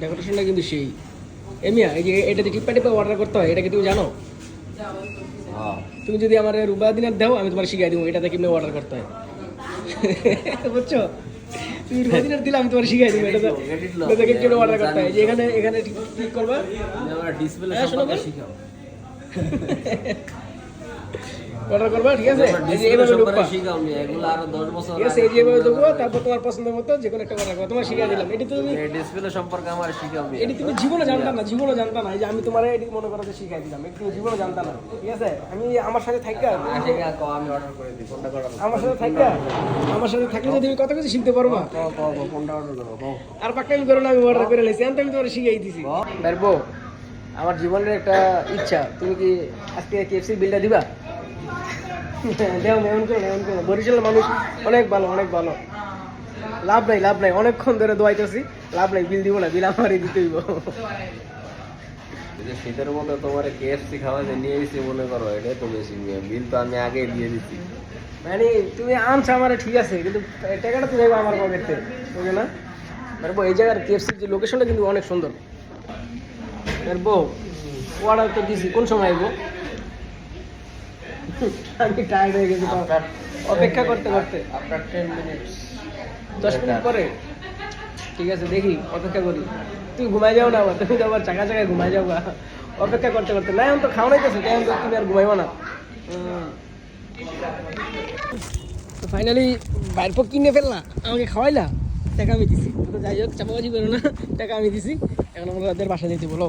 ডেকোরেশনটা কিন্তু সেই এমিয়া এই যে এটা যে টিপ্পা টিপ্পা অর্ডার করতে হয় এটা কি তুমি জানো? তুমি যদি আমার রুবা দিনার দাও আমি তোমার শিখাই দেবো এটাতে কিভাবে অর্ডার করতে হয় বুঝছো? তুমি রুবা দিনার দিলে আমি তোমার শিখাই দেবো এটাতে কিভাবে অর্ডার করতে হয়। যে এখানে এখানে ক্লিক করবা ডিসপ্লে শিখাও অর্ডার করবা, ঠিক আছে? এই যে এইভাবে ঢুকবা, শিখাও নি এগুলো আরো 10 বছর ঠিক আছে? এই যে এইভাবে ঢুকবো, তারপর তোমার পছন্দ মতো যে কোনো একটা অর্ডার করবা, তোমার শিখাই দিলাম। এটা তুমি ডিসপ্লে সম্পর্কে আমার শিখাও নি এটি তুমি জীবনে জানতা না, জীবনে জানতা না। এই যে আমি তোমার এটি মনে করো যে শিখাই দিলাম, এটি তুমি জীবনে জানতা না, ঠিক আছে? আমি আমার সাথে থাকা ঠিক আছে আমি অর্ডার করে দিই কোনটা করা আমার সাথে থাকা আমার সাথে থাকলে যদি তুমি কত কিছু শিখতে পারবা। কোনটা অর্ডার করব আর পাক্কা আমি করো না, আমি অর্ডার করে লেছি, আমি তোমার শিখাই দিছি। বেরবো আমার জীবনের একটা ইচ্ছা, তুমি কি আজকে কেএফসি বিলটা দিবা? দেও, এমন করো না, এমন করো না। বরিশালের মানুষ অনেক ভালো, অনেক ভালো। লাভ নাই, লাভ নাই, অনেকক্ষণ ধরে দোয়াইতেছি, লাভ নাই। বিল দিব না, বিল আমারই দিতে হইব। শীতের মধ্যে তোমার কেএফসি খাওয়াতে নিয়ে এসেছি মনে করো, এটাই তো বেশি নিয়ে বিল তো আমি আগেই দিয়ে দিচ্ছি। মানে তুমি আনছো আমার ঠিক আছে, কিন্তু টাকাটা তো দেবো আমার পকেটে, বুঝলে না? বেরবো এই জায়গার কেএফসির যে লোকেশনটা কিন্তু অনেক সুন্দর। বেরবো অর্ডার তো দিছি, কোন সময় আইবো? আমি টায়ার্ড হয়ে গেছি অপেক্ষা করতে করতে। আপনার 10 মিনিটস 10 মিনিট পরে, ঠিক আছে দেখি, অপেক্ষা করি। তুই ঘুমাই যাও না আবার, তুমি তো আবার চাকা চাকায় ঘুমাই যাও অপেক্ষা করতে করতে। না এখন তো খাওয়া নাইতেছে, এখন তো তুমি আর ঘুমাইবো না। তো ফাইনালি বাইর পর কিনে ফেললা, আমাকে খাওয়াইলা, টাকা আমি দিছি। তো যাই হোক চাপাবাজি করো না, টাকা আমি দিছি। এখন আমরা বাসা যেতে বলো।